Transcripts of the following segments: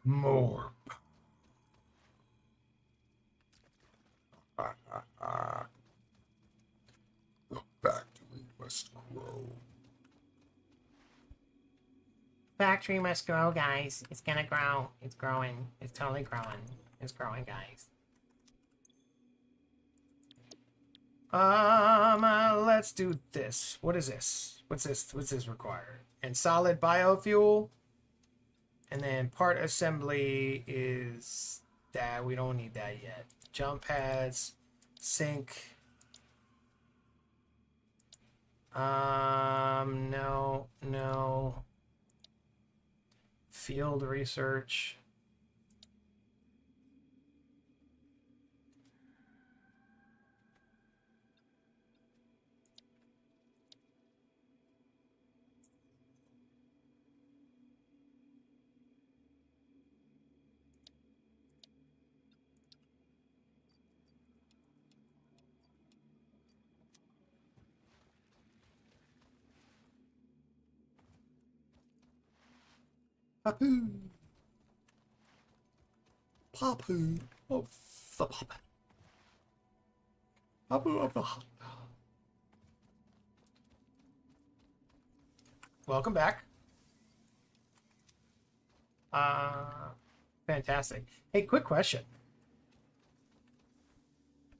More. Ah, ah, ah. The factory must grow. Factory must grow, guys. It's gonna grow. It's growing. It's totally growing. It's growing, guys. Let's do this. What is this? What's this? What's this required? And solid biofuel. And then part assembly is that we don't need that yet. Jump pads, sink. No, no. Field research. Papu. Papu of the puppet. Papu of the hut. Welcome back. Fantastic. Hey, quick question.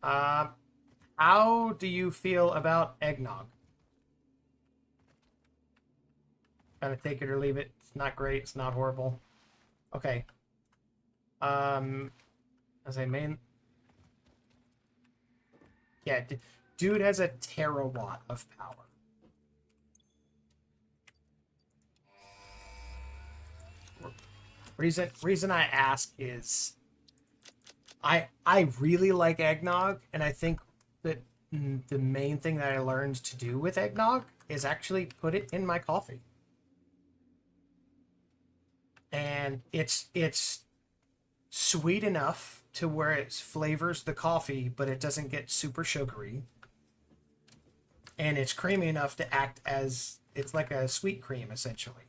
Uh, how do you feel about eggnog? Kind of take it or leave it. It's not great. It's not horrible. Okay. As I main. Yeah, dude has a terawatt of power. Reason I ask is I really like eggnog, and I think that the main thing that I learned to do with eggnog is actually put it in my coffee. And it's sweet enough to where it flavors the coffee, but it doesn't get super sugary. And it's creamy enough to act as it's like a sweet cream essentially.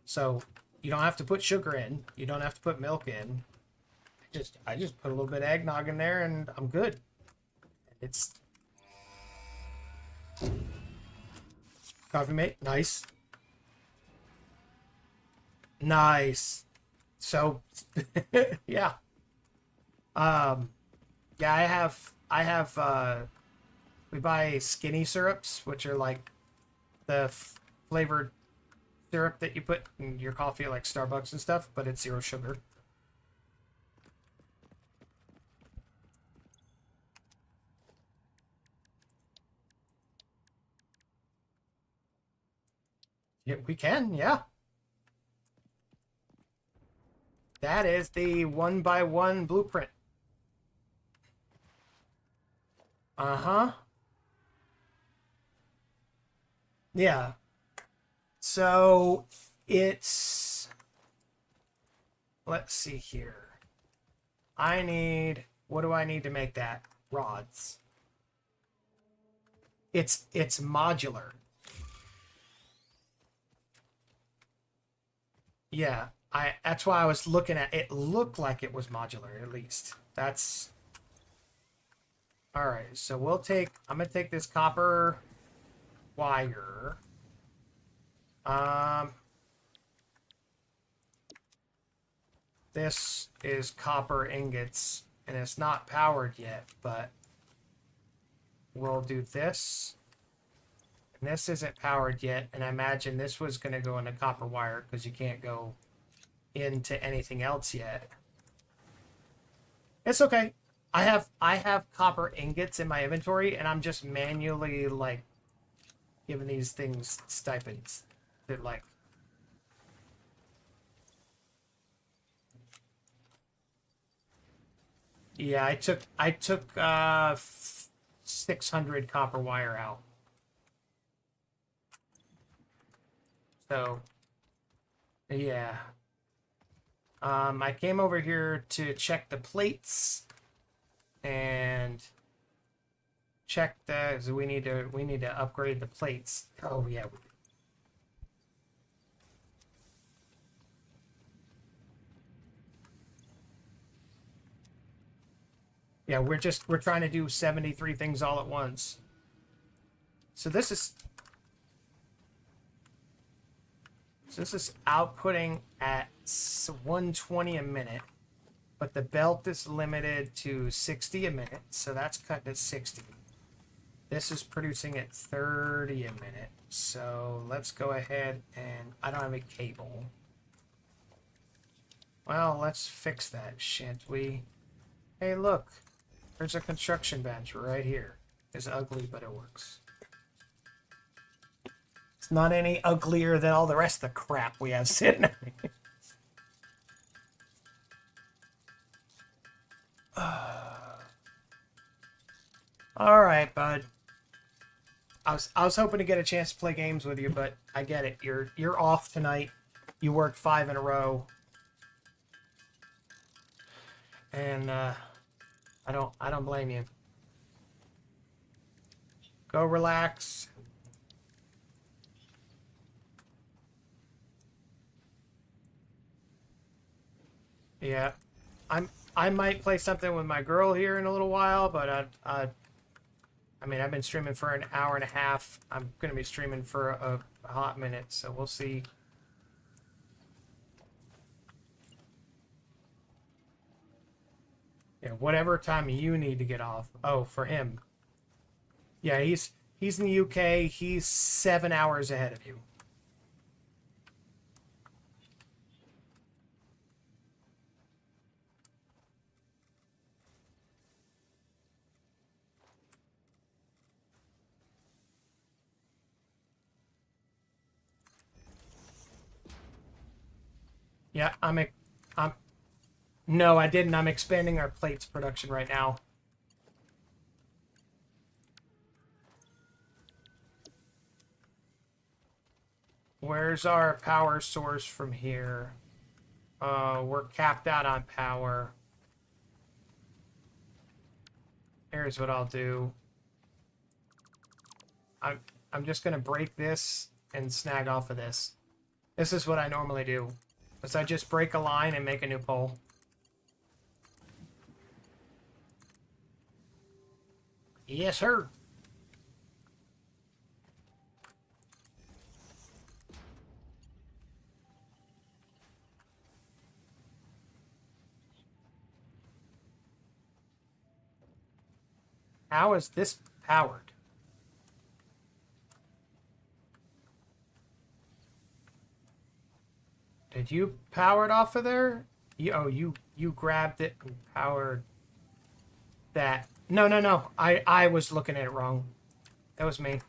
So you don't have to put sugar in, you don't have to put milk in. I just put a little bit of eggnog in there and I'm good. It's coffee mate, nice. Nice. So yeah. Um yeah, I have we buy skinny syrups, which are like the flavored syrup that you put in your coffee like Starbucks and stuff, but it's zero sugar. Yeah, we can, yeah. That is the 1 by 1 blueprint. Uh-huh. Yeah. So it's let's see here. I need what do I need to make that? Rods. It's modular. Yeah. I that's why I was looking at it looked like it was modular at least. That's all right. So I'm gonna take this copper wire. Um This is copper ingots, and it's not powered yet, but we'll do this. And this isn't powered yet, and I imagine this was going to go into copper wire because you can't go into anything else yet. It's okay. I have copper ingots in my inventory, and I'm just manually like giving these things stipends that like yeah, I took 600 copper wire out. So, yeah. I came over here to check the plates and check the so we need to upgrade the plates. Oh yeah. Yeah, we're trying to do 73 things all at once. So this is outputting at 120 a minute, but the belt is limited to 60 a minute, so that's cut at 60. This is producing at 30 a minute, so let's go ahead and I don't have a cable. Well, let's fix that, shan't we? Hey, look, there's a construction bench right here. It's ugly, but it works. It's not any uglier than all the rest of the crap we have sitting there. All right, bud. I was hoping to get a chance to play games with you, but I get it. You're off tonight. You worked 5 in a row, and I don't blame you. Go relax. Yeah, I might play something with my girl here in a little while, but I mean, I've been streaming for an hour and a half. I'm going to be streaming for a hot minute, so we'll see. Yeah, whatever time you need to get off. Oh, for him. Yeah, he's in the UK. He's 7 hours ahead of you. Yeah, I'm no, I didn't. I'm expanding our plates production right now. Where's our power source from here? We're capped out on power. Here's what I'll do. I'm just gonna break this and snag off of this. This is what I normally do. Is I just break a line and make a new pole. Yes, sir. How is this powered? Did you power it off of there? You grabbed it and powered that. No. I was looking at it wrong. That was me.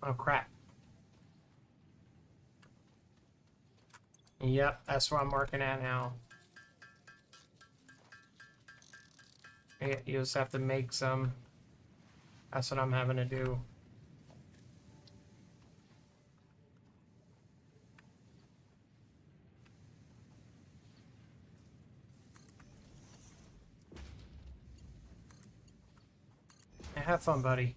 Oh, crap. Yep, that's what I'm working at now. You just have to make some. That's what I'm having to do. Have fun, buddy.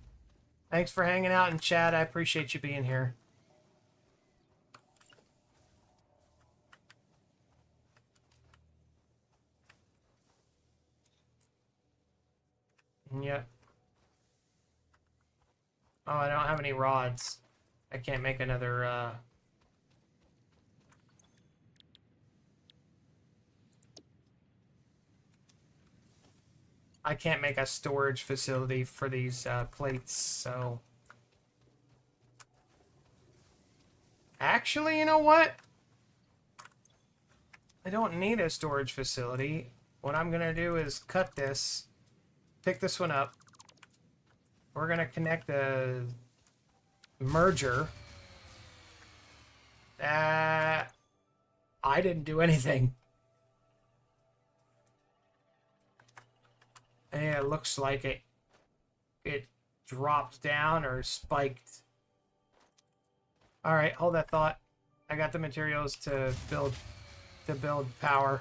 Thanks for hanging out in chat. I appreciate you being here. Yep. Oh, I don't have any rods. I can't make another, I can't make a storage facility for these plates, so... Actually, you know what? I don't need a storage facility. What I'm going to do is cut this, pick this one up. We're going to connect the merger. I didn't do anything. And it looks like it dropped down or spiked. All right, hold that thought. I got the materials to build power.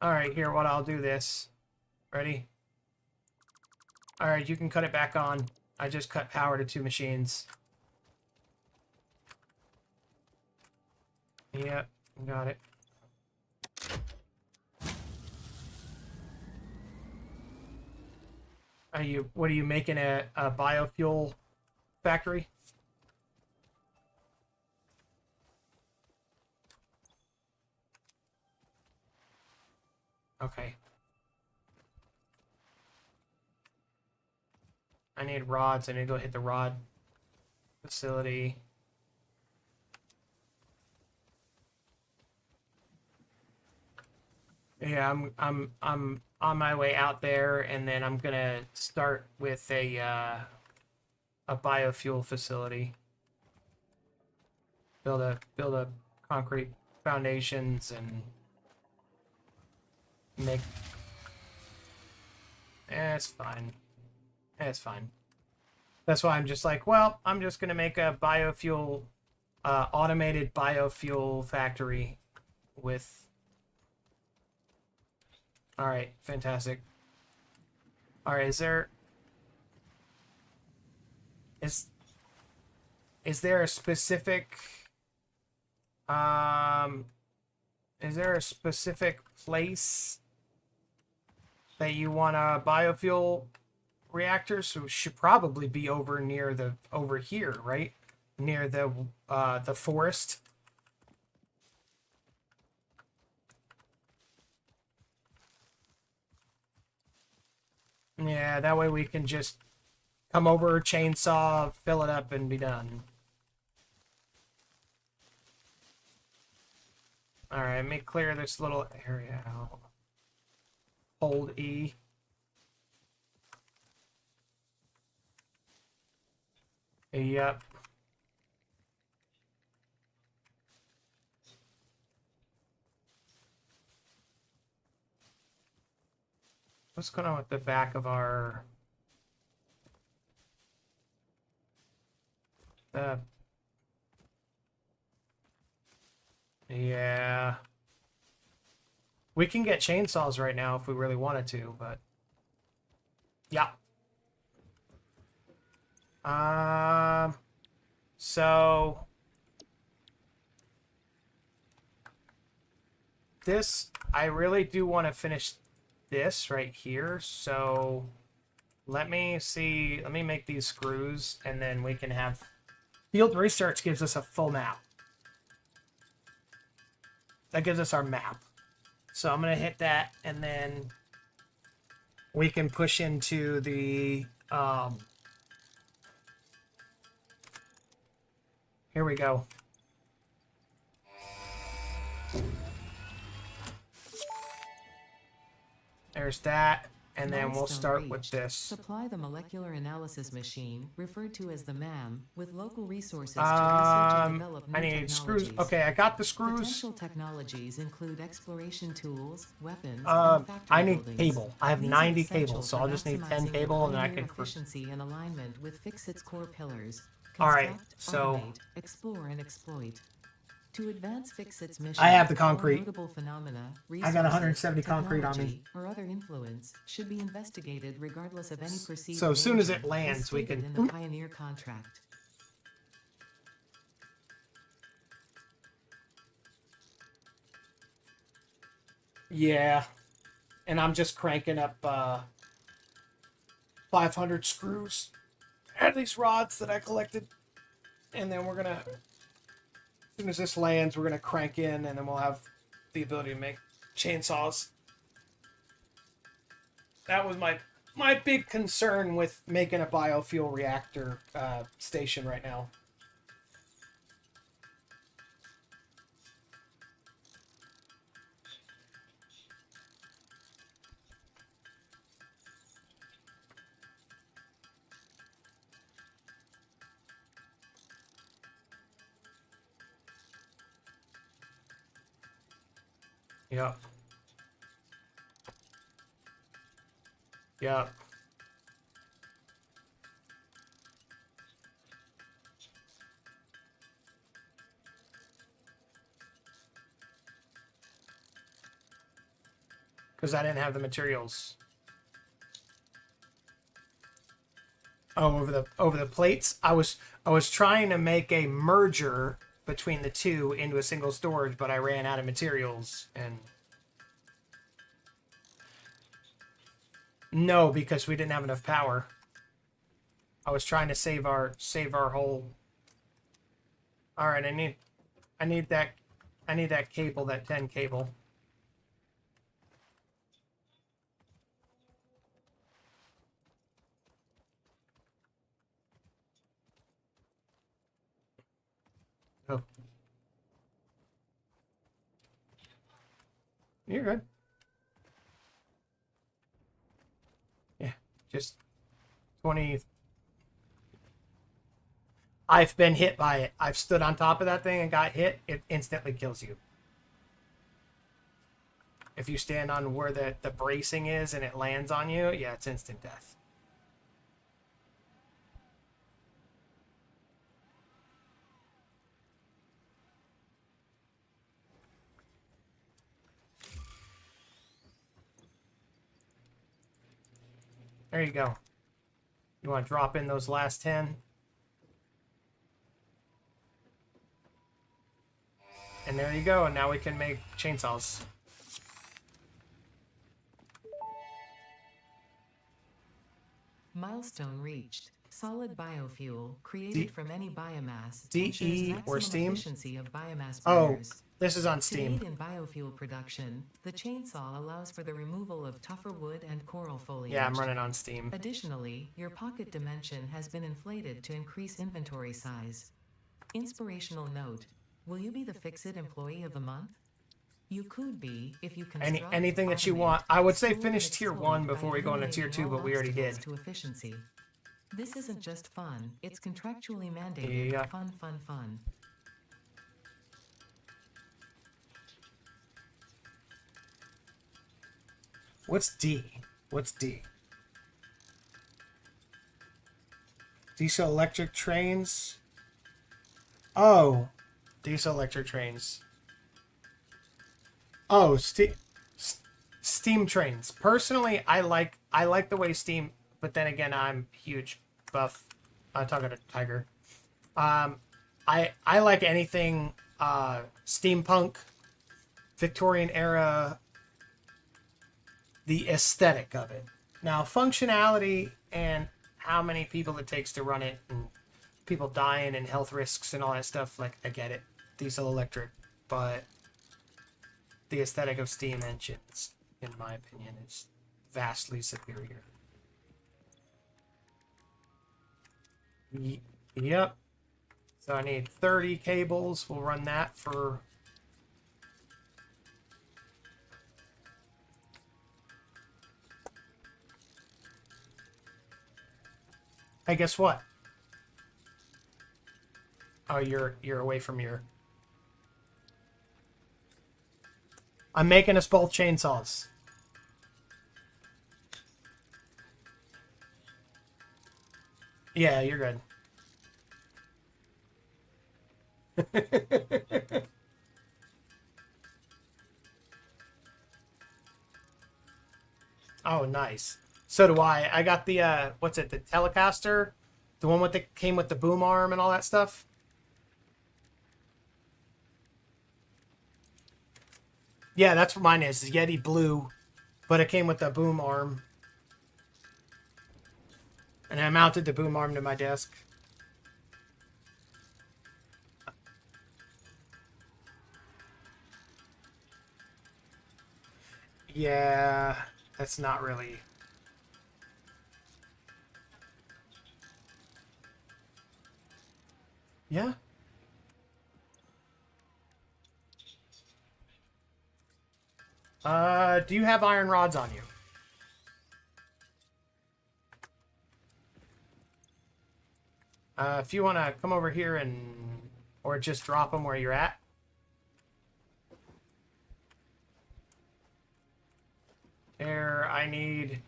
All right, here, what I'll do this. Ready? All right, you can cut it back on. I just cut power to 2 machines. Yep, got it. What are you making a biofuel factory? Okay. I need rods. I need to go hit the rod facility. Yeah, I'm on my way out there, and then I'm gonna start with a biofuel facility. Build a concrete foundations and make. It's fine. It's fine. That's why I'm just like, well, I'm just gonna make a biofuel, automated biofuel factory with. All right, fantastic. All right, is is there a specific um is there a specific place that you want a biofuel reactor? So it should probably be over here, right? Near the forest. Yeah, that way we can just come over, chainsaw, fill it up, and be done. All right, let me clear this little area out. Hold E. Yep. What's going on with the back of our... The... Yeah. We can get chainsaws right now if we really wanted to, but... Yeah. So... This, I really do want to finish this right here, so... Let me make these screws, and then we can have... Field research gives us a full map. That gives us our map. So I'm going to hit that, and then we can push into the... Here we go. There's that. And then we'll start with this. Supply the molecular analysis machine, referred to as the MAM, with local resources to research and develop new I need technologies. screws. Okay, I got the screws. Potential technologies include exploration tools, weapons, and factory I need buildings. cable. I have These 90 are essential cables, so for I'll just need 10 maximizing the cable, and then I pioneer can... efficiency and alignment with Fixit's core pillars. All right, Construct, so... automate, explore, and exploit. To advance Fixit's mission, I have the concrete. notable phenomena, I got 170 concrete on me. or other influence should be investigated regardless of any perceived So as soon as it danger, lands, we can... in the Pioneer contract. Yeah. And I'm just cranking up 500 screws. And these rods that I collected. And then we're gonna... As soon as this lands, we're going to crank in, and then we'll have the ability to make chainsaws. That was my big concern with making a biofuel reactor station right now. Yep. Yep. because I didn't have the materials. Oh, over the plates. I was trying to make a merger between the two into a single storage, but I ran out of materials and no, because we didn't have enough power. I was trying to save our whole. All right, I need that cable, that 10 cable. Oh. You're good. Yeah, just 20. I've been hit by it. I've stood on top of that thing and got hit. It instantly kills you. If you stand on where the bracing is and it lands on you, yeah, it's instant death. There you go. You want to drop in those last 10? And there you go. And now we can make chainsaws. Milestone reached. Solid biofuel created from any biomass DE ensures maximum or Steam? efficiency of biomass Oh, burners. this is on To Steam. aid in biofuel production, the chainsaw allows for the removal of tougher wood and coral foliage. Yeah, I'm running on Steam. Additionally, your pocket dimension has been inflated to increase inventory size. Inspirational note: will you be the Fix-It Employee of the Month? You could be if you construct, Anything that you automate, want. I would say explore, finish and tier exploit 1 by before we go into tier 2, eliminating but we already all did. obstacles to efficiency. This isn't just fun, it's contractually mandated. Yeah. Fun. What's D? What's D? Diesel electric trains. Oh, diesel electric trains. Oh, steam trains. Personally, I like the way steam, but then again, I'm huge buff. Talking to Tiger. I like anything steampunk, Victorian era. The aesthetic of it. Now, functionality and how many people it takes to run it, and people dying and health risks and all that stuff, like, I get it. Diesel electric. But the aesthetic of steam engines, in my opinion, is vastly superior. Yep. So I need 30 cables. We'll run that for... Hey, guess what? Oh, you're away from your... I'm making us both chainsaws. Yeah, you're good. Oh, nice. So do I. I got the what's it? The Telecaster, the one with the came with the boom arm and all that stuff. Yeah, that's what mine is. Yeti Blue, but it came with the boom arm. And I mounted the boom arm to my desk. Yeah, that's not really... Yeah. Do you have iron rods on you? If you want to come over here and... Or just drop them where you're at. There, I need...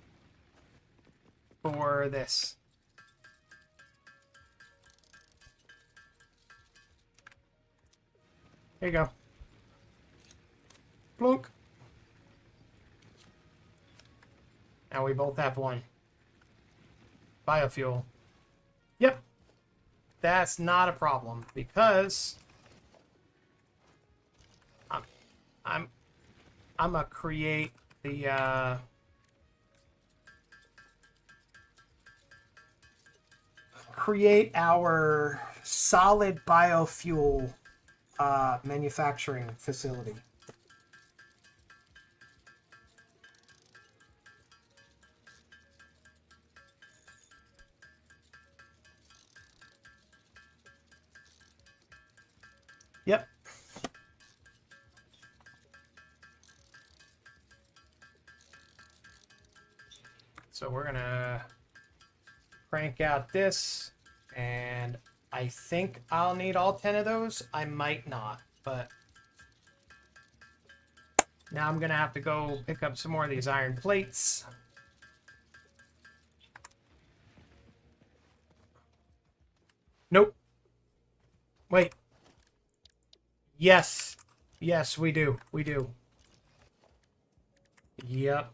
For this. There you go. Plunk. Now we both have one. Biofuel. Yep. That's not a problem because I'm gonna create the create our solid biofuel manufacturing facility. Yep. So we're gonna crank out this, and I think I'll need all 10 of those. I might not, but now I'm gonna have to go pick up some more of these iron plates. Nope. Wait. Yes. Yes, we do. We do. Yep.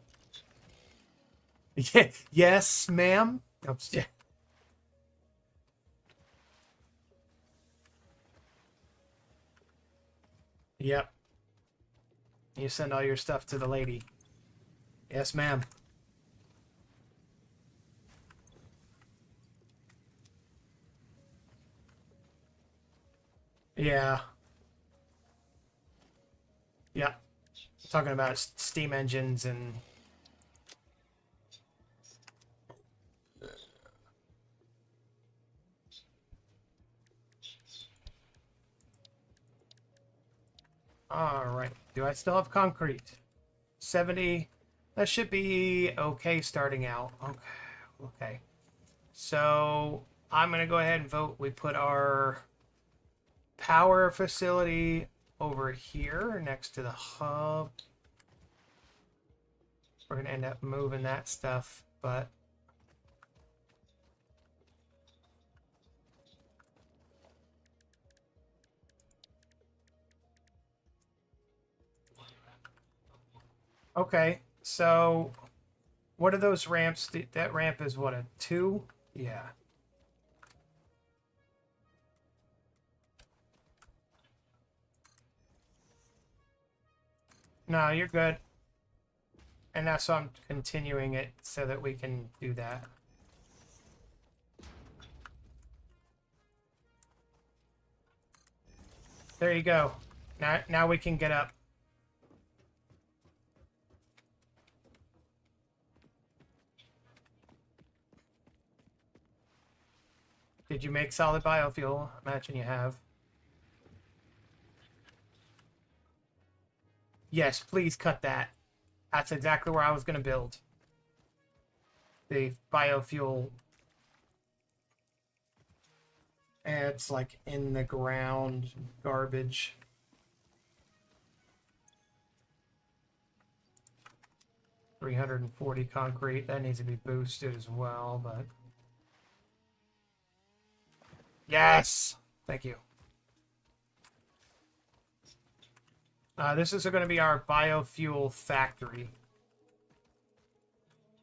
Yes, ma'am. Oops. Yeah. Yep. You send all your stuff to the lady. Yes, ma'am. Yeah. Yeah. Talking about steam engines and... All right. Do I still have concrete? 70. That should be okay starting out. Okay. Okay. So I'm going to go ahead and vote. We put our power facility over here next to the hub. We're going to end up moving that stuff, but... Okay, so what are those ramps? That ramp is what, a 2? Yeah. No, you're good. And that's why I'm continuing it so that we can do that. There you go. Now we can get up. Did you make solid biofuel? Imagine you have. Yes, please cut that. That's exactly where I was going to build. The biofuel. And it's like in the ground garbage. $340 concrete. That needs to be boosted as well, but... Yes! Thank you. This is going to be our biofuel factory.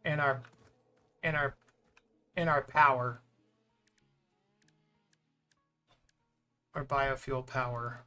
And our power. Our biofuel power.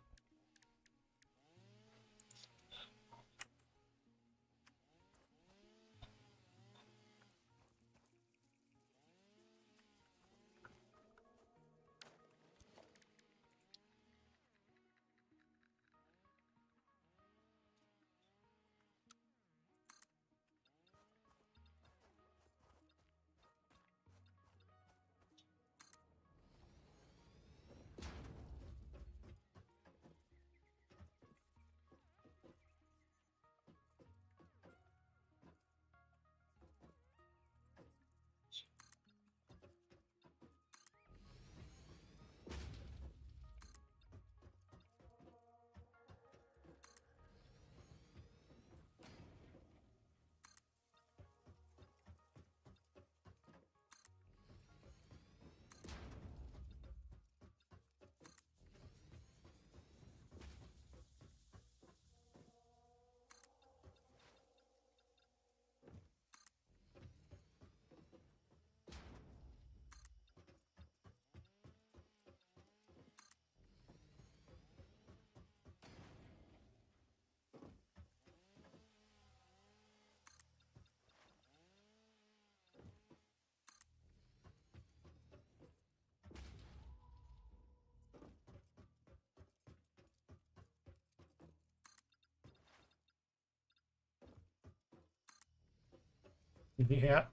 Yeah.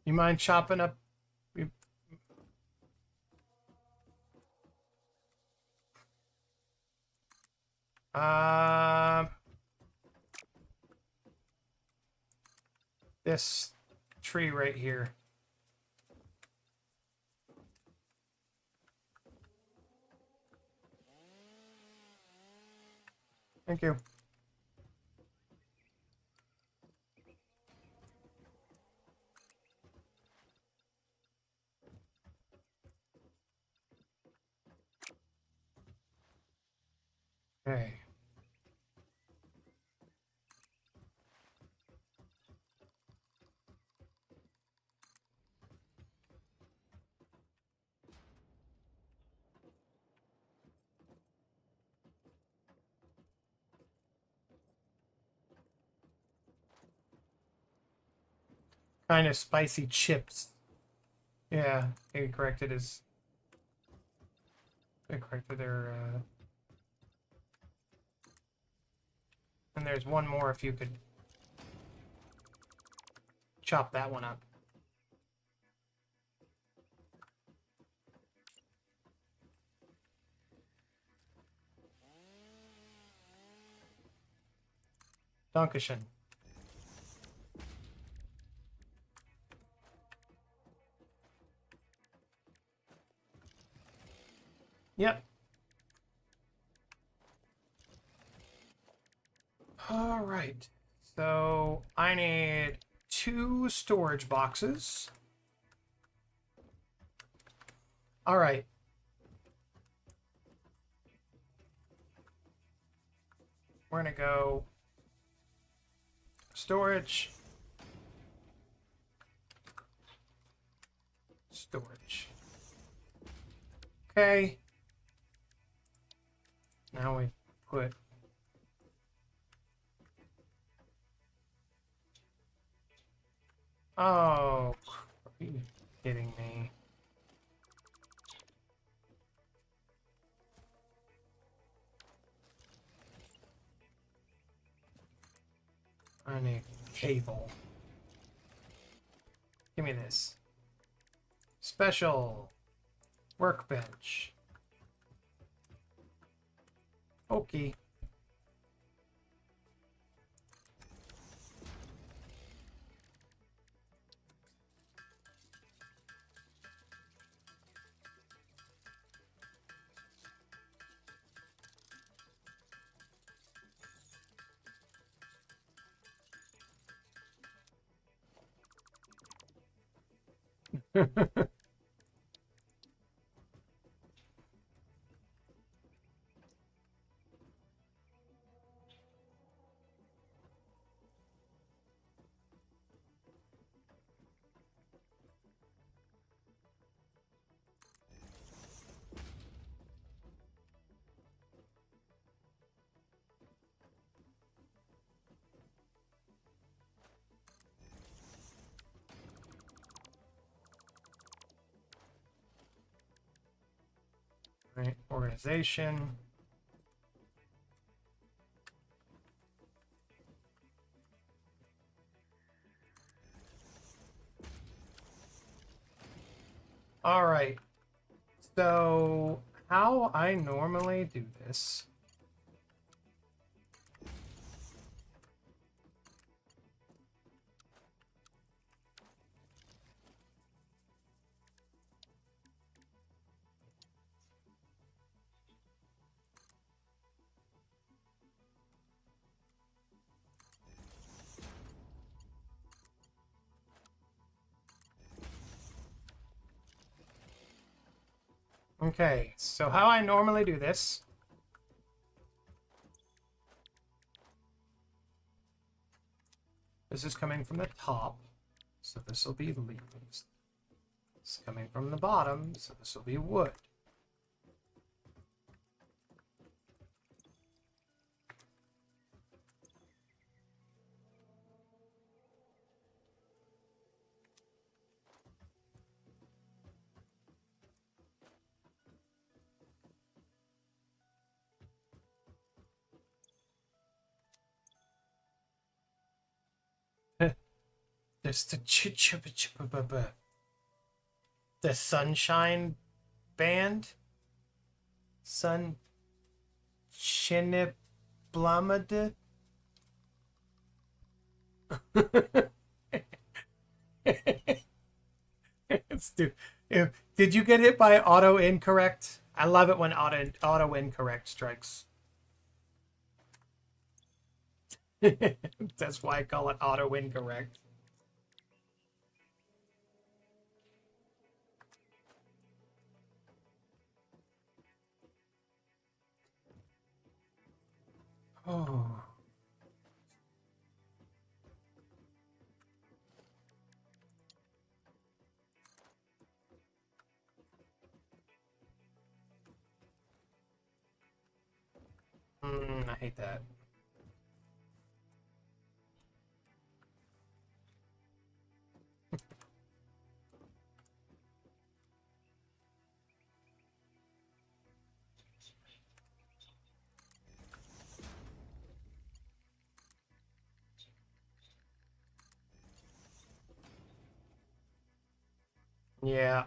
You mind chopping up? you- Uh, this tree right here. Thank you. Okay. Kind of spicy chips. Yeah, they corrected his. They corrected their. And there's one more if you could chop that one up. Dankeschön. Yep. All right. So I need 2 storage boxes. All right. We're going to go storage. Storage. Okay. Now we put Oh, are you kidding me? I need cable. Give me this. Special workbench. Okay. Right, organization. All right. So how I normally do this Okay, so how I normally do this is coming from the top, so this will be leaves. It's coming from the bottom, so this will be wood. There's the Sunshine Band. Sun Chiniblamada. Did you get hit by auto incorrect? I love it when auto incorrect strikes. That's why I call it auto incorrect. Oh. I hate that. Yeah.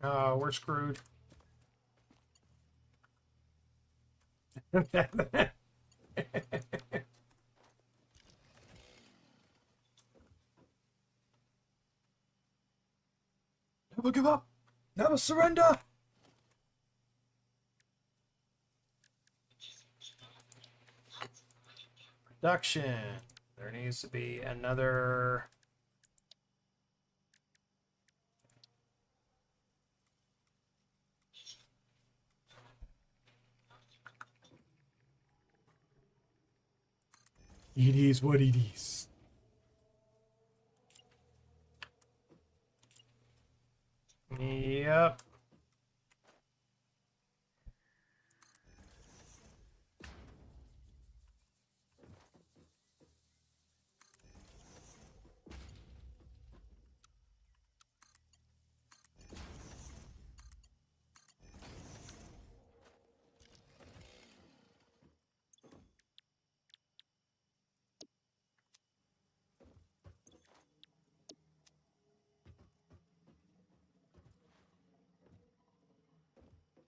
Oh, we're screwed. Never give up. Never surrender. Production. There needs to be another. It is what it is. Yep.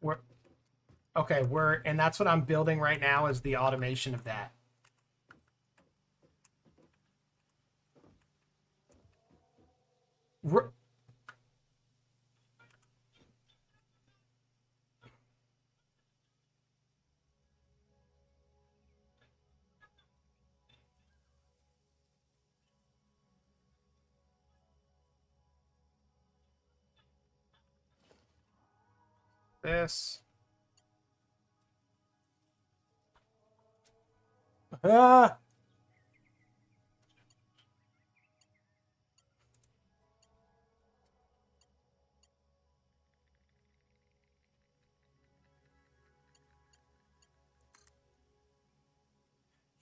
We're Okay, and that's what I'm building right now is the automation of that. R this. Ah!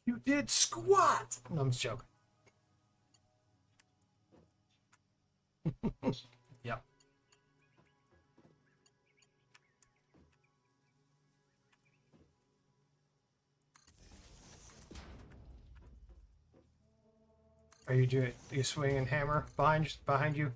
You did squat! No, I'm just joking. Yep. Are you doing you swinging hammer behind you?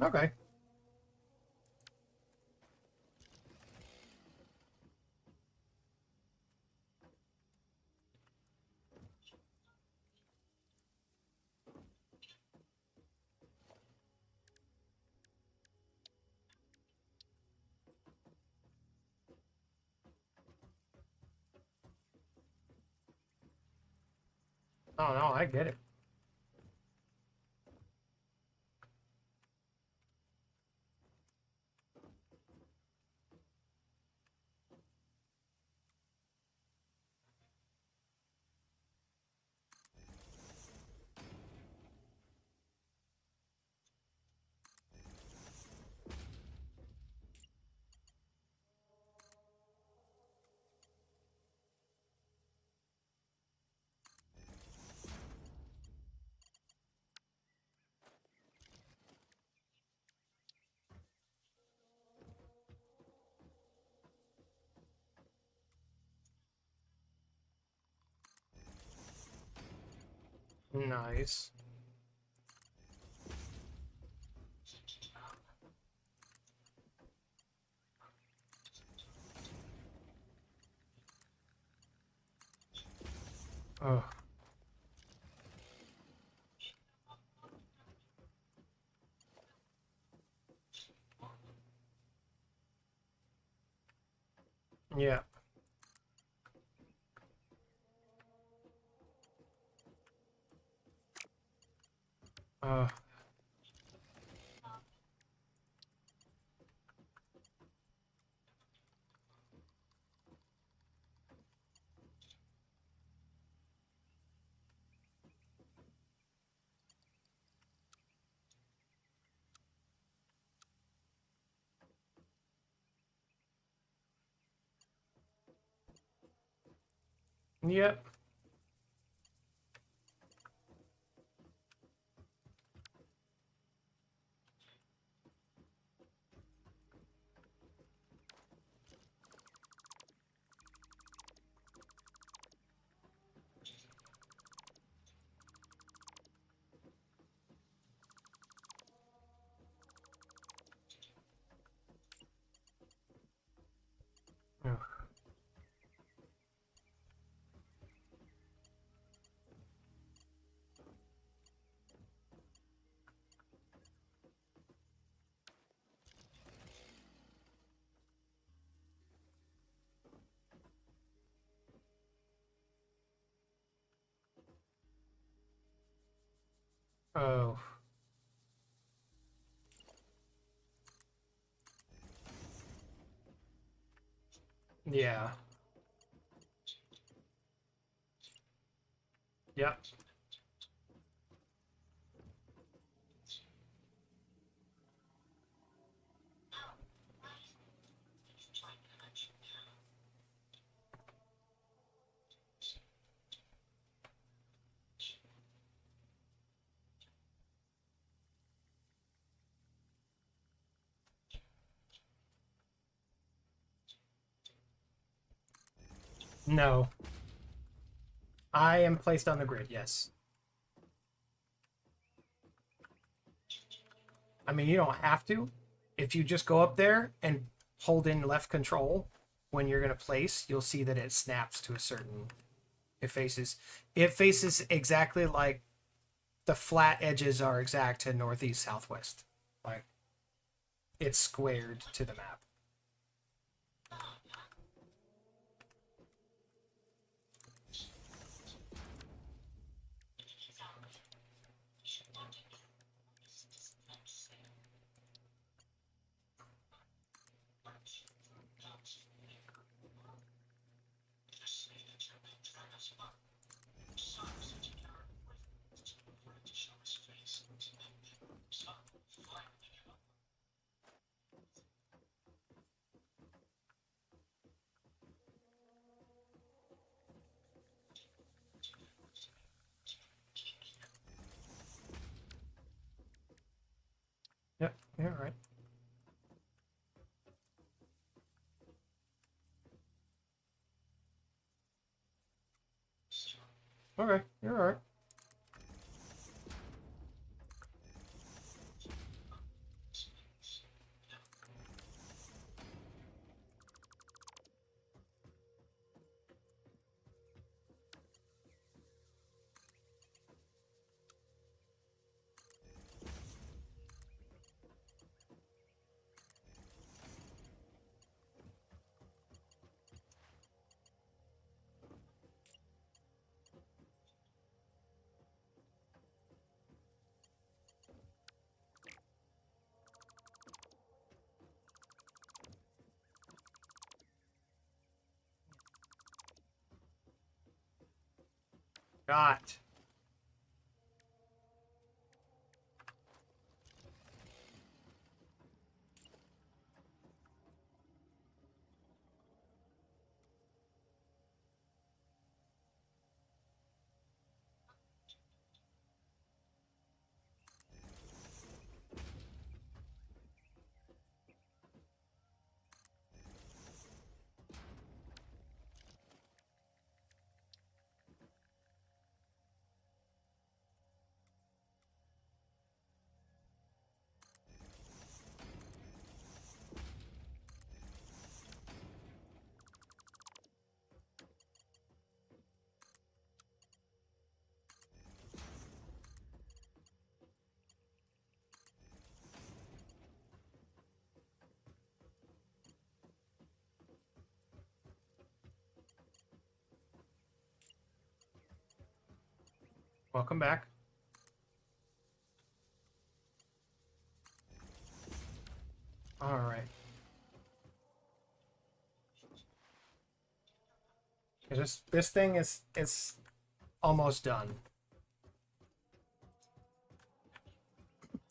Okay. Oh no, I get it. Nice. Oh. Yeah. Uh. Yep. Ugh. Oh. Yeah. Yep. No. I am placed on the grid, yes. I mean, you don't have to. If you just go up there and hold in left control when you're going to place, you'll see that it snaps to a certain... It faces exactly like the flat edges are exact to northeast, southwest. Like, it's squared to the map. Yep, you're right. Okay, you're all right. Got. Welcome back. All right. This thing is almost done.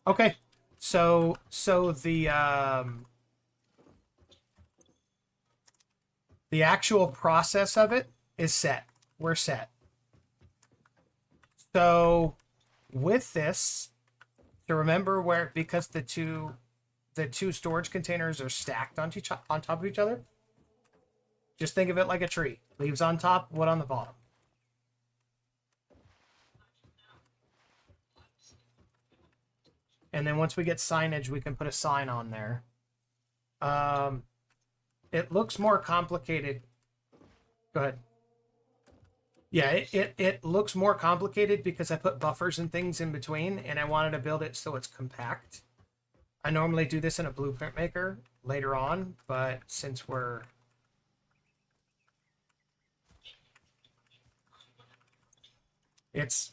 Okay. So the actual process of it is set. We're set. So with this, to remember where, because the two storage containers are stacked on top of each other, just think of it like a tree. Leaves on top, wood on the bottom. And then once we get signage, we can put a sign on there. It looks more complicated. Go ahead. Yeah, it looks more complicated because I put buffers and things in between, and I wanted to build it so it's compact. I normally do this in a blueprint maker later on, but since we're... It's...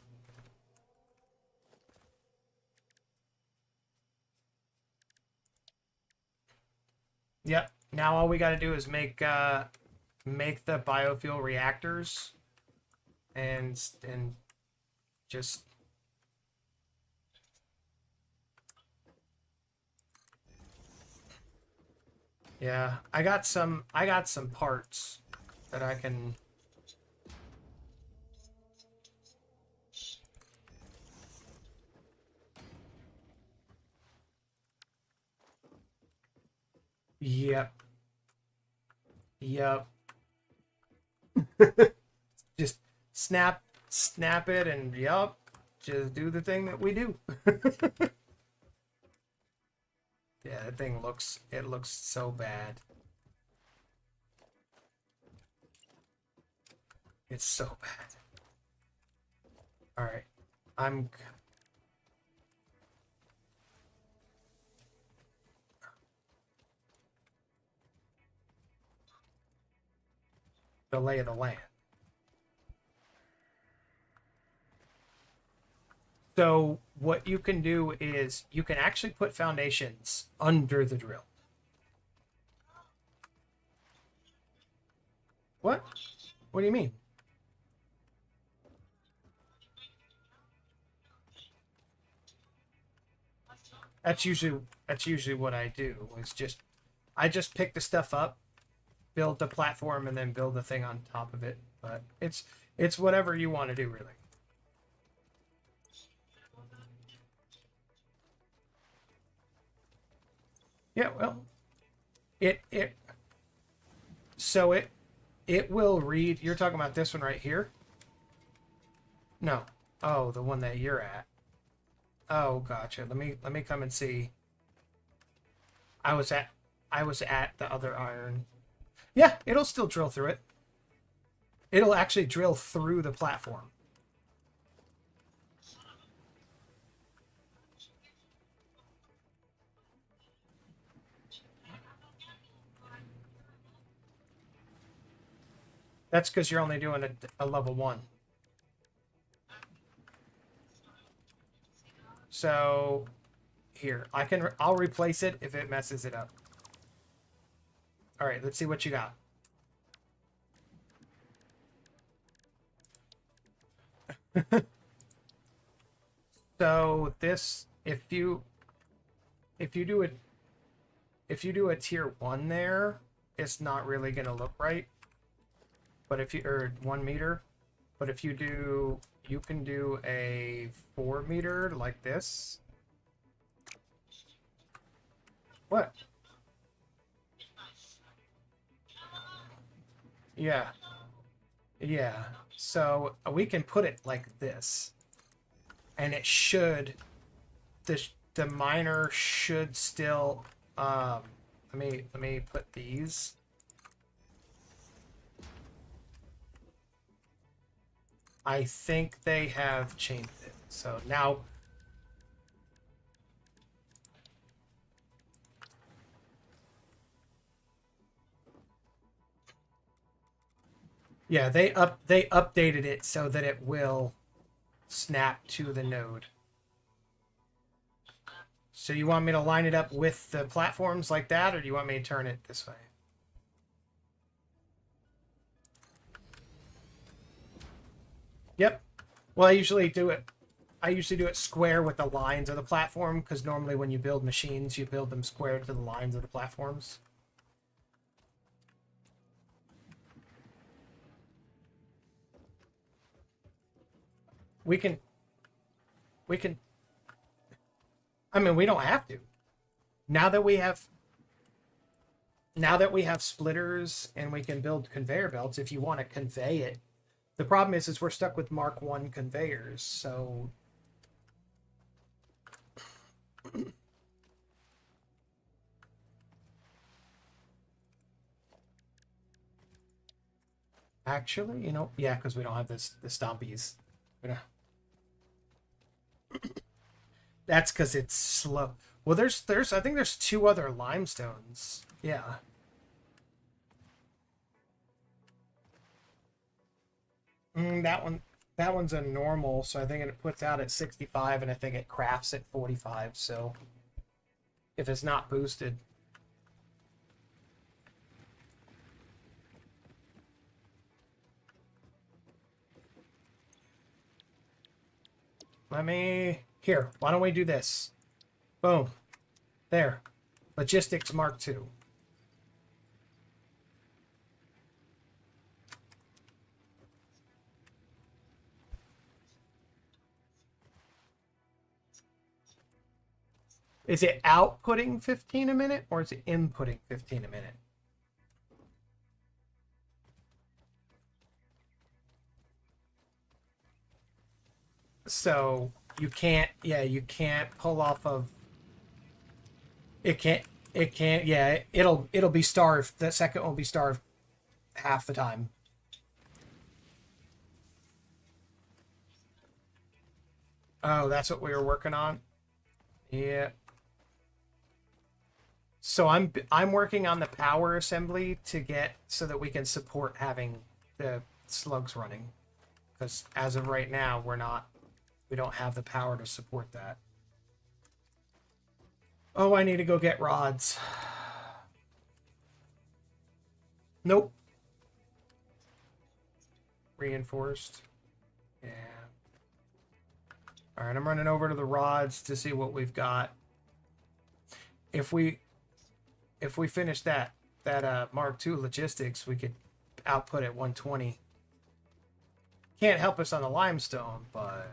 Yep. Now all we got to do is make the biofuel reactors and just... Yeah, I got some parts that I can... Yep. Yep. Just snap it, and yup, just do the thing that we do. Yeah, that thing looks so bad. It's so bad. All right, the lay of the land. So what you can do is you can actually put foundations under the drill. What? What do you mean? That's usually what I do. I just pick the stuff up, build the platform, and then build the thing on top of it. But it's whatever you want to do, really. Yeah, well, it so it will read. You're talking about this one right here? No. Oh, the one that you're at. Oh, gotcha. Let me come and see. I was at the other iron. Yeah, it'll still drill through it. It'll actually drill through the platform. That's because you're only doing a level 1. So here, I'll replace it if it messes it up. All right, let's see what you got. So this, if you do a tier 1 there, it's not really gonna look right. But if you, or 1 meter, but if you can do a 4 meter like this. What? Yeah. Yeah. So we can put it like this. And it should, the miner should still, let me put these. I think they have changed it. So now, yeah, they updated it so that it will snap to the node. So you want me to line it up with the platforms like that, or do you want me to turn it this way? Yep. Well, I usually do it square with the lines of the platform, because normally when you build machines, you build them square to the lines of the platforms. We can, I mean, we don't have to. Now that we have splitters and we can build conveyor belts, if you want to convey it. The problem is we're stuck with Mark 1 conveyors, so actually, yeah, because we don't have the stompies. That's because it's slow. Well, I think there's 2 other limestones. Yeah. That one's a normal, so I think it puts out at 65, and I think it crafts at 45. So if it's not boosted. Here, why don't we do this? Boom. There. Logistics Mark 2. Is it outputting 15 a minute, or is it inputting 15 a minute? So you can't, yeah, you can't pull off of. It can't. It can't. Yeah, it'll be starved. The second will be starved half the time. Oh, that's what we were working on. Yeah. So I'm working on the power assembly to get so that we can support having the slugs running, because as of right now we don't have the power to support that. Oh, I need to go get rods. Nope. Reinforced. Yeah. All right, I'm running over to the rods to see what we've got. If we finish that Mark II logistics, we could output at 120. Can't help us on the limestone, but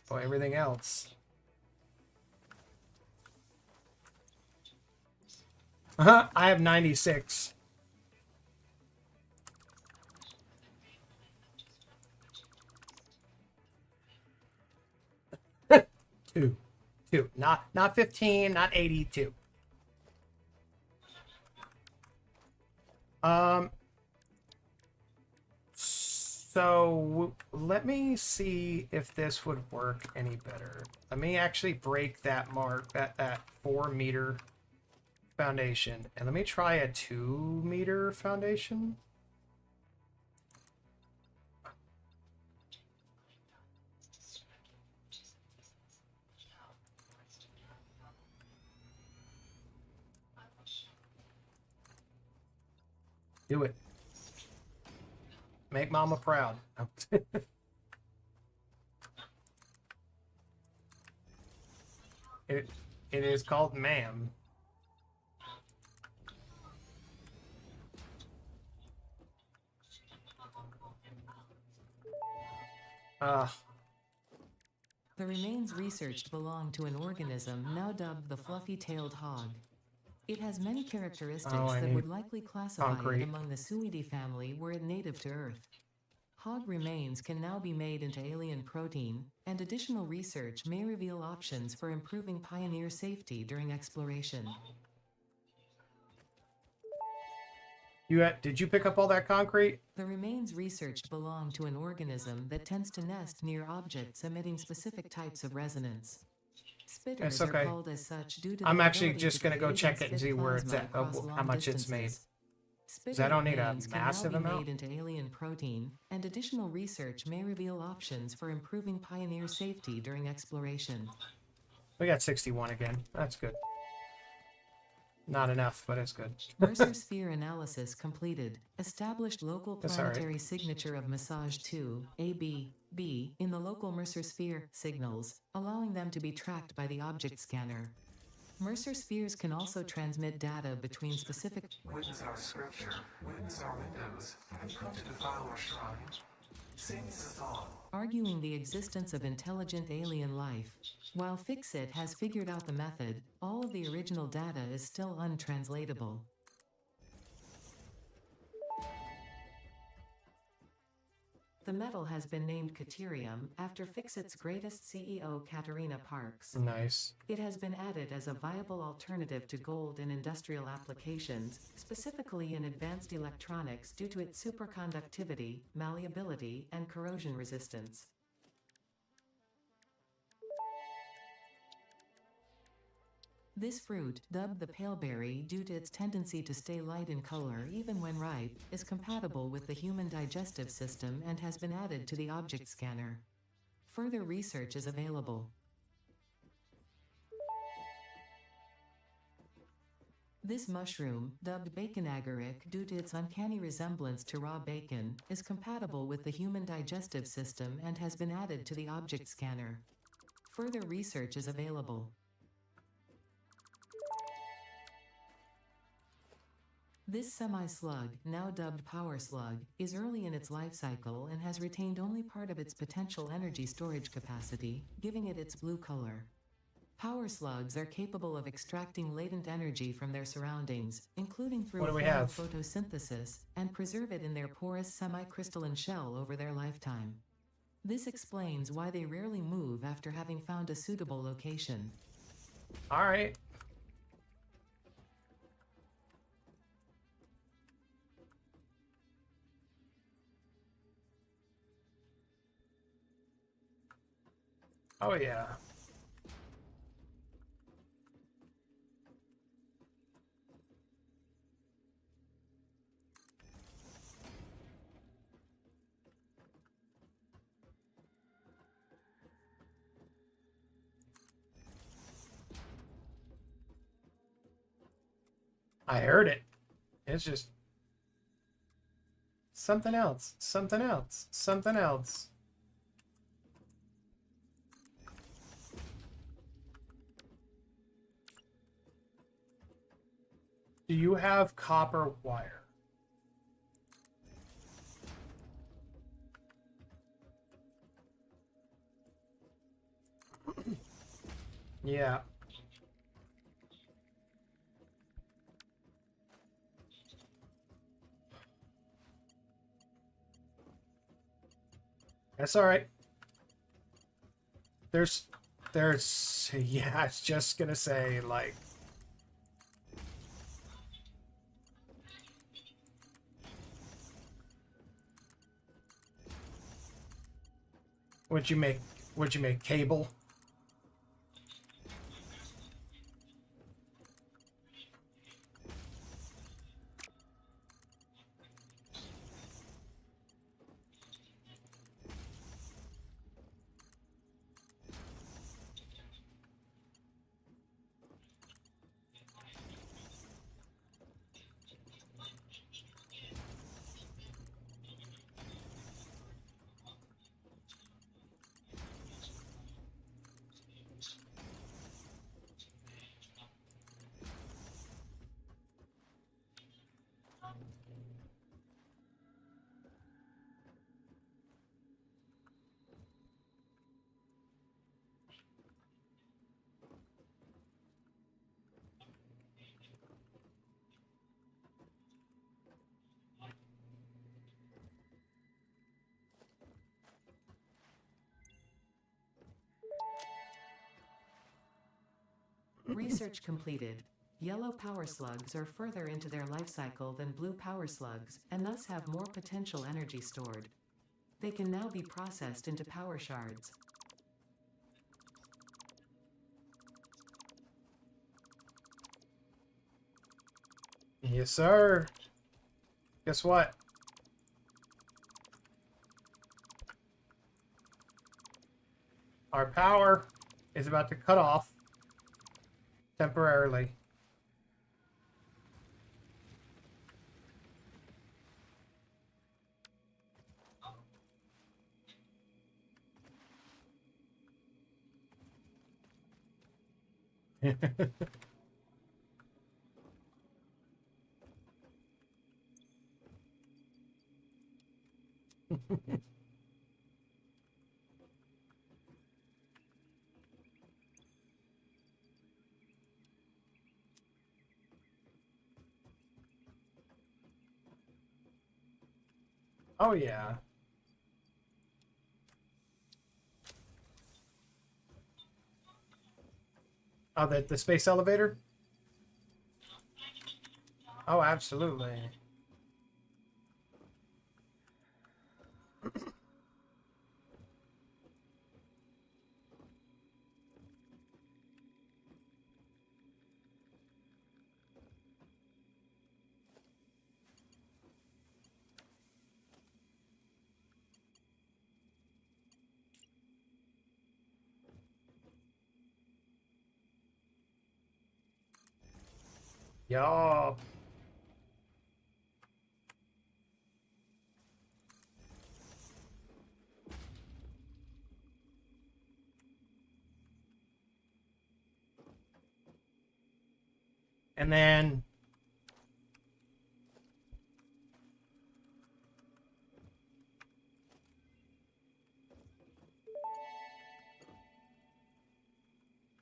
for everything else. I have 96. Two. Not 15, not 82. So let me see if this would work any better. Let me actually break that mark, that 4-meter foundation, and let me try a 2-meter foundation. Do it. Make mama proud. It is called ma'am. The remains researched belong to an organism now dubbed the fluffy-tailed hog. It has many characteristics that would likely classify concrete. it among the Suidae family were it native to Earth. Hog remains can now be made into alien protein, and additional research may reveal options for improving pioneer safety during exploration. Did you pick up all that concrete? The remains researched belong to an organism that tends to nest near objects emitting specific types of resonance. Spitters okay. are called as such due to I'm their actually ability just to going to go create check it and see where it's at, how much it's made. Because I don't need a massive can now be amount. made into alien protein, and additional research may reveal options for improving pioneer safety during exploration. We got 61 again. That's good. Not enough, but it's good. Mercer sphere analysis completed. Established local That's all right. planetary signature of massage 2, AB, in the local Mercer sphere signals, allowing them to be tracked by the object scanner. Mercer spheres can also transmit data between specific. Witness our scripture, witness our windows, and come to defile our shrine. Saints us all. Arguing the existence of intelligent alien life. While Fixit has figured out the method, all of the original data is still untranslatable. The metal has been named Caterium after Fixit's greatest CEO, Katerina Parks. Nice. It has been added as a viable alternative to gold in industrial applications, specifically in advanced electronics due to its superconductivity, malleability, and corrosion resistance. This fruit, dubbed the paleberry due to its tendency to stay light in color even when ripe, is compatible with the human digestive system and has been added to the object scanner. Further research is available. This mushroom, dubbed bacon agaric due to its uncanny resemblance to raw bacon, is compatible with the human digestive system and has been added to the object scanner. Further research is available. This semi-slug, now dubbed power slug, is early in its life cycle and has retained only part of its potential energy storage capacity, giving it its blue color. Power slugs are capable of extracting latent energy from their surroundings, including through photosynthesis, and preserve it in their porous semi-crystalline shell over their lifetime. This explains why they rarely move after having found a suitable location. All right. Oh, yeah. I heard it. It's just something else, something else, something else. Do you have copper wire? Yeah. That's all right. There's, yeah, I was just gonna say, like, what'd you make? What'd you make? Cable? Research completed. Yellow power slugs are further into their life cycle than blue power slugs, and thus have more potential energy stored. They can now be processed into power shards. Yes, sir. Guess what? Our power is about to cut off temporarily. Oh, yeah. Oh, the space elevator? Oh, absolutely. Yup. And then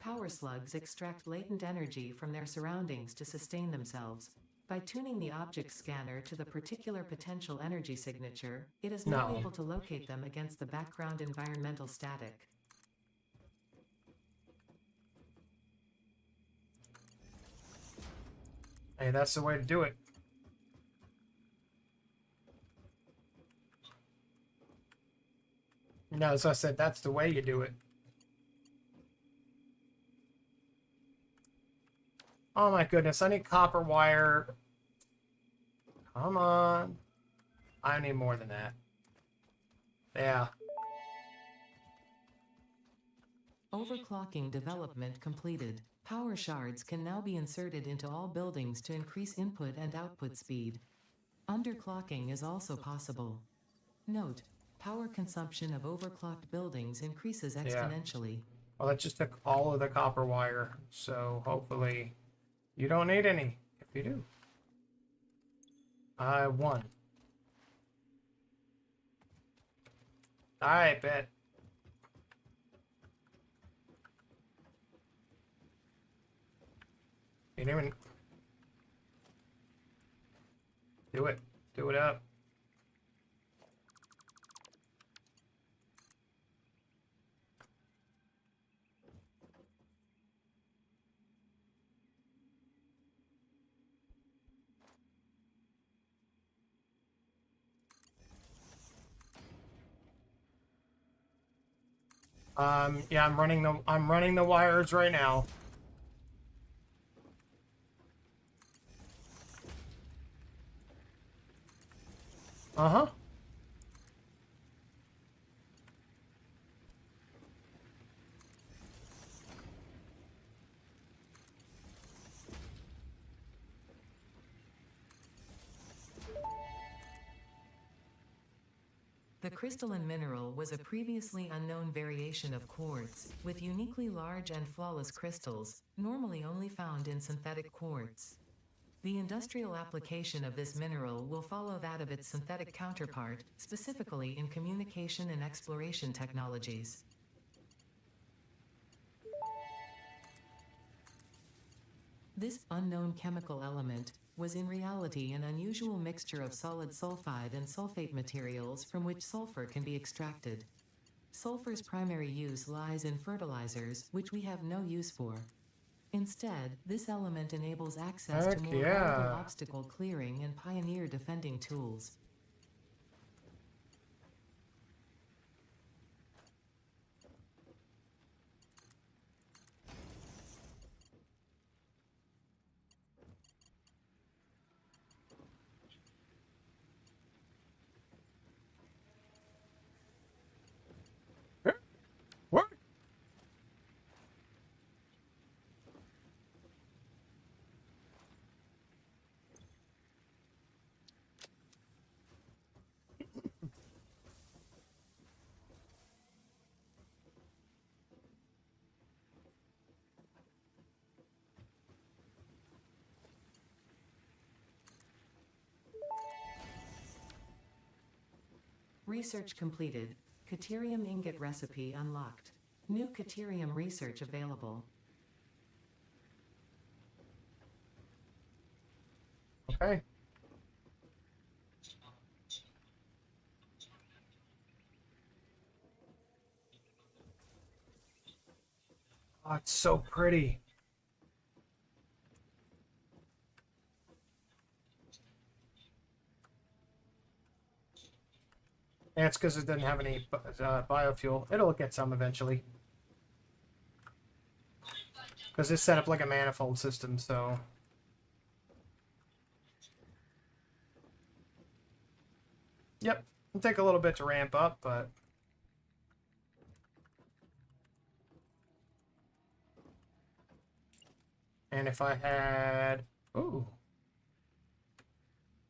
Power slugs extract latent energy from their surroundings to sustain themselves. By tuning the object scanner to the particular potential energy signature, it is now No. able to locate them against the background environmental static. Hey, that's the way to do it. No, as I said, that's the way you do it. Oh my goodness, I need copper wire. Come on. I need more than that. Yeah. Overclocking development completed. Power shards can now be inserted into all buildings to increase input and output speed. Underclocking is also possible. Note: power consumption of overclocked buildings increases exponentially. Well, that just took all of the copper wire, so hopefully you don't need any. If you do. I won. I bet. You didn't even do it. Do it up. Yeah, I'm running the wires right now. Uh-huh. The crystalline mineral was a previously unknown variation of quartz, with uniquely large and flawless crystals, normally only found in synthetic quartz. The industrial application of this mineral will follow that of its synthetic counterpart, specifically in communication and exploration technologies. This unknown chemical element was in reality an unusual mixture of solid sulfide and sulfate materials from which sulfur can be extracted. Sulfur's primary use lies in fertilizers, which we have no use for. Instead, this element enables access to Heck more yeah. viable obstacle clearing and pioneer defending tools. What? Research completed. Caterium ingot recipe unlocked. New caterium research available. Okay. Oh, it's so pretty. And it's because it doesn't have any biofuel. It'll get some eventually. Because it's set up like a manifold system, so... Yep. It'll take a little bit to ramp up, but... And if I had... Ooh.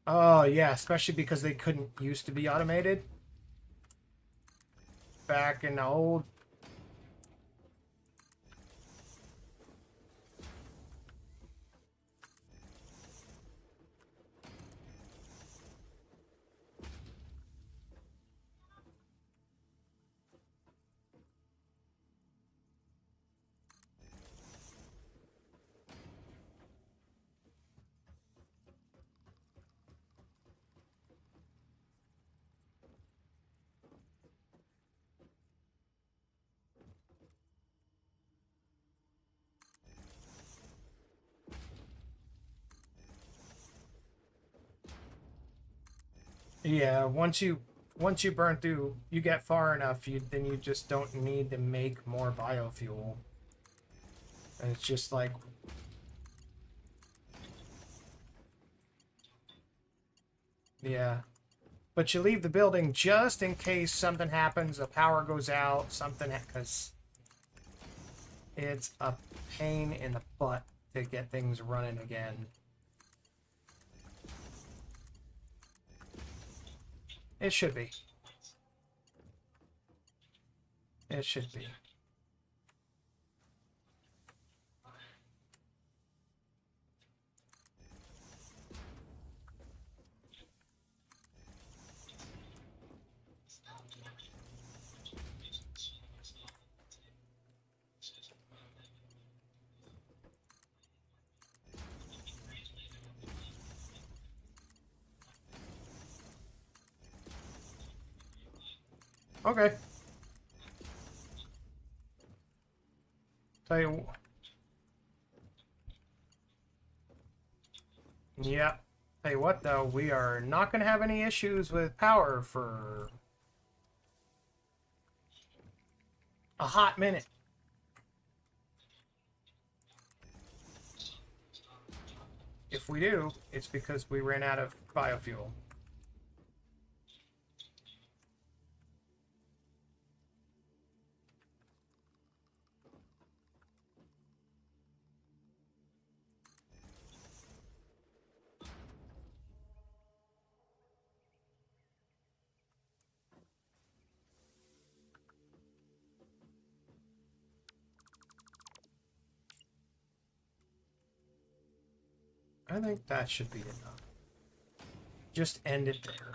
Oh, yeah, especially because they couldn't used to be automated. Back in the old... Yeah, once you burn through, you get far enough, then you just don't need to make more biofuel. And it's just like, yeah. But you leave the building just in case something happens, the power goes out, something, because it's a pain in the butt to get things running again. It should be. It should be. Okay. Tell you. Yeah. Tell you what, though, we are not going to have any issues with power for a hot minute. If we do, it's because we ran out of biofuel. I think that should be enough. Just end it there.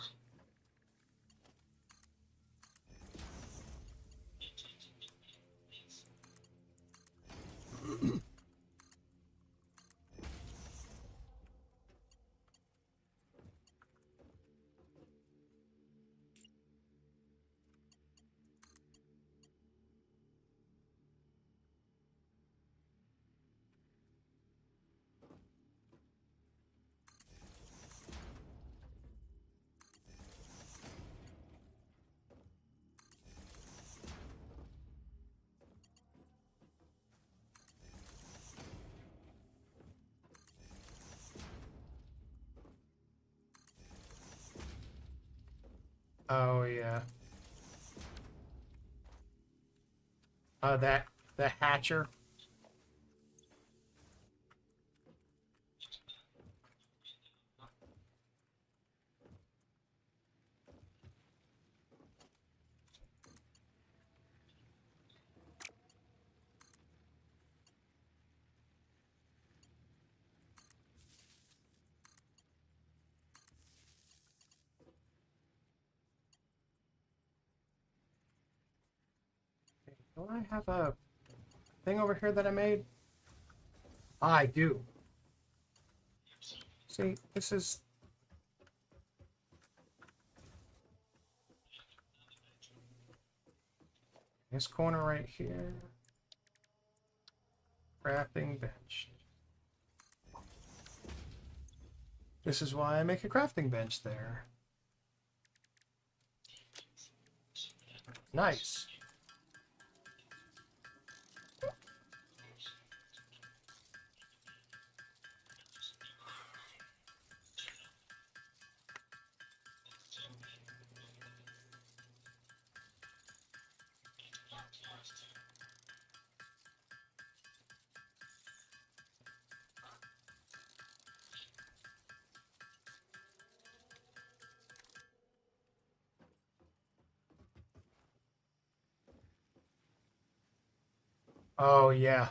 Oh, yeah. The hatcher. Don't I have a thing over here that I made? I do. See, this is... This corner right here. Crafting bench. This is why I make a crafting bench there. Nice. Oh, yeah.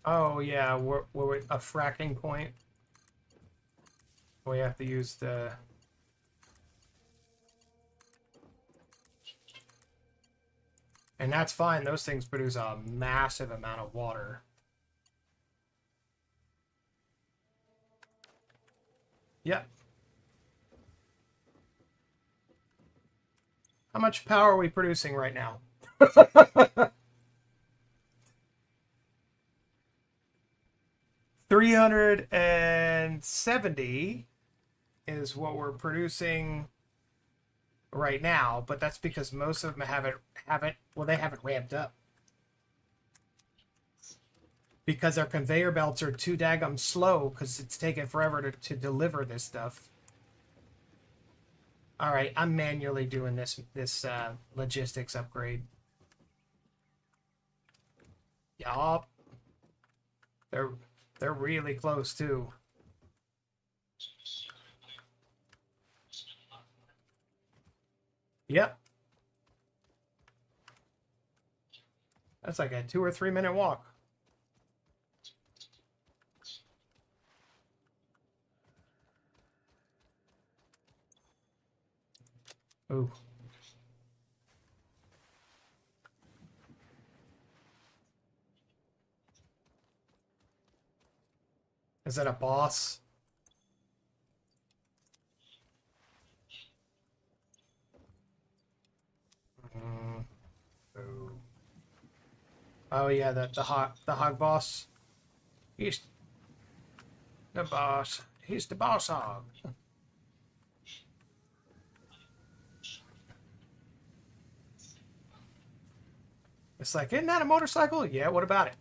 Oh, yeah. We're a fracking point. We have to use the... And that's fine. Those things produce a massive amount of water. Yep. How much power are we producing right now? 370 is what we're producing right now, but that's because most of them haven't they haven't ramped up. Because our conveyor belts are too daggum slow because it's taking forever to deliver this stuff. All right, I'm manually doing this logistics upgrade. Yup. They're really close too. Yep. That's like a 2 or 3 minute walk. Ooh. Is that a boss? Ooh. Oh yeah, the hog boss. He's the boss. He's the boss hog. It's like, isn't that a motorcycle? Yeah, what about it?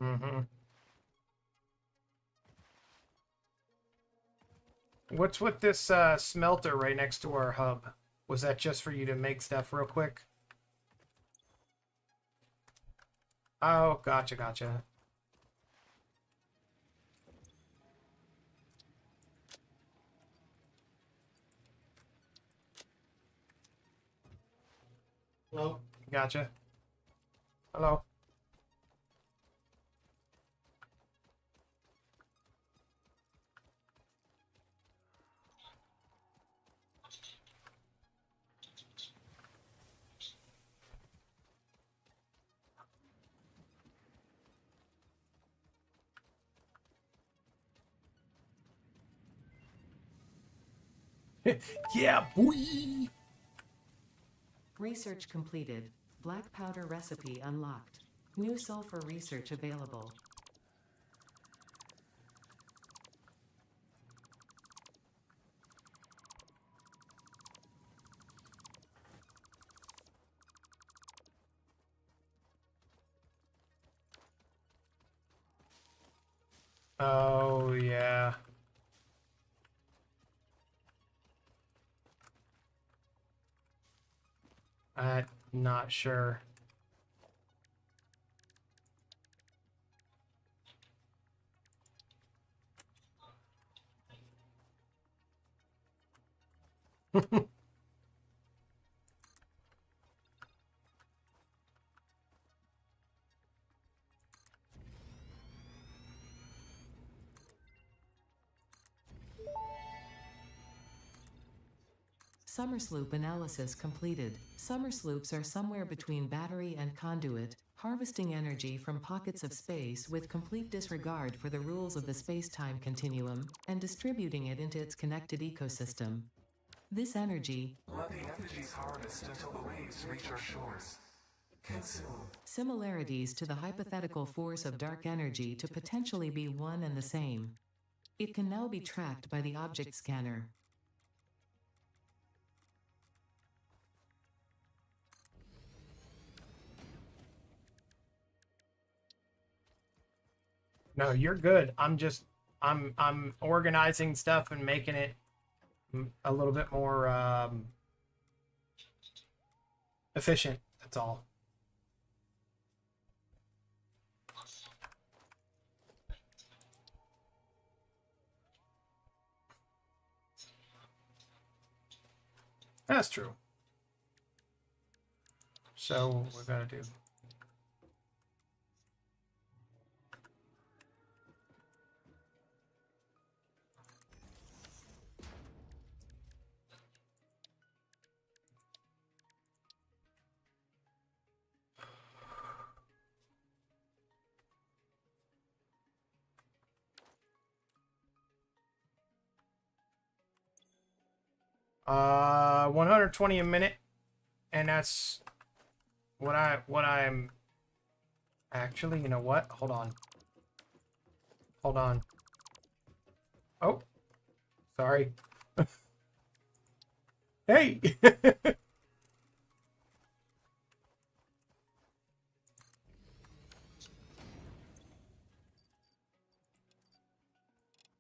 Mm-hmm. What's with this smelter right next to our hub? Was that just for you to make stuff real quick? Oh, gotcha. Hello. Gotcha. Hello. Yeah, boy. Research completed. Black powder recipe unlocked. New sulfur research available. Oh, yeah. I'm not sure. Summer sloop analysis completed. Summer sloops are somewhere between battery and conduit, harvesting energy from pockets of space with complete disregard for the rules of the space-time continuum, and distributing it into its connected ecosystem. This energy, Let the effigies harvest until the waves reach our shores. Consume. similarities to the hypothetical force of dark energy to potentially be one and the same. It can now be tracked by the object scanner. No, you're good. I'm organizing stuff and making it a little bit more efficient. That's all. That's true. So we're gonna do. Uh, 120 a minute, and that's what I'm actually, you know what? Hold on. Hold on. Oh, sorry. Hey.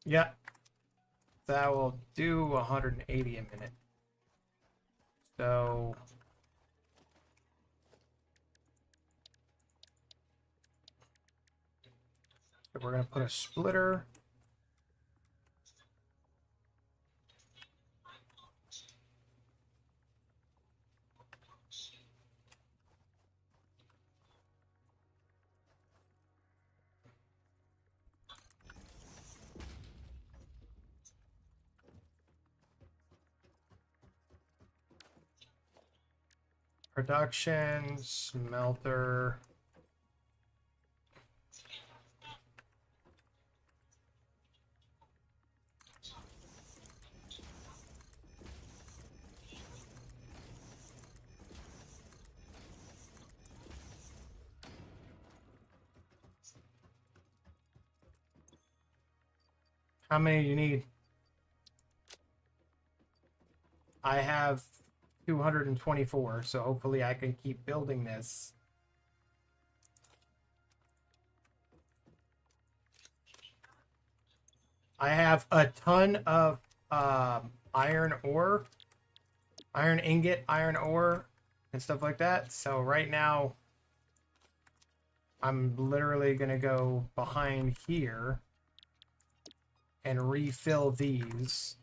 Yeah, that will do 180 a minute. So we're gonna put a splitter. Production, smelter. How many do you need? I have 224, so hopefully I can keep building this. I have a ton of iron ore, iron ingot, iron ore, and stuff like that. So right now, I'm literally going to go behind here and refill these.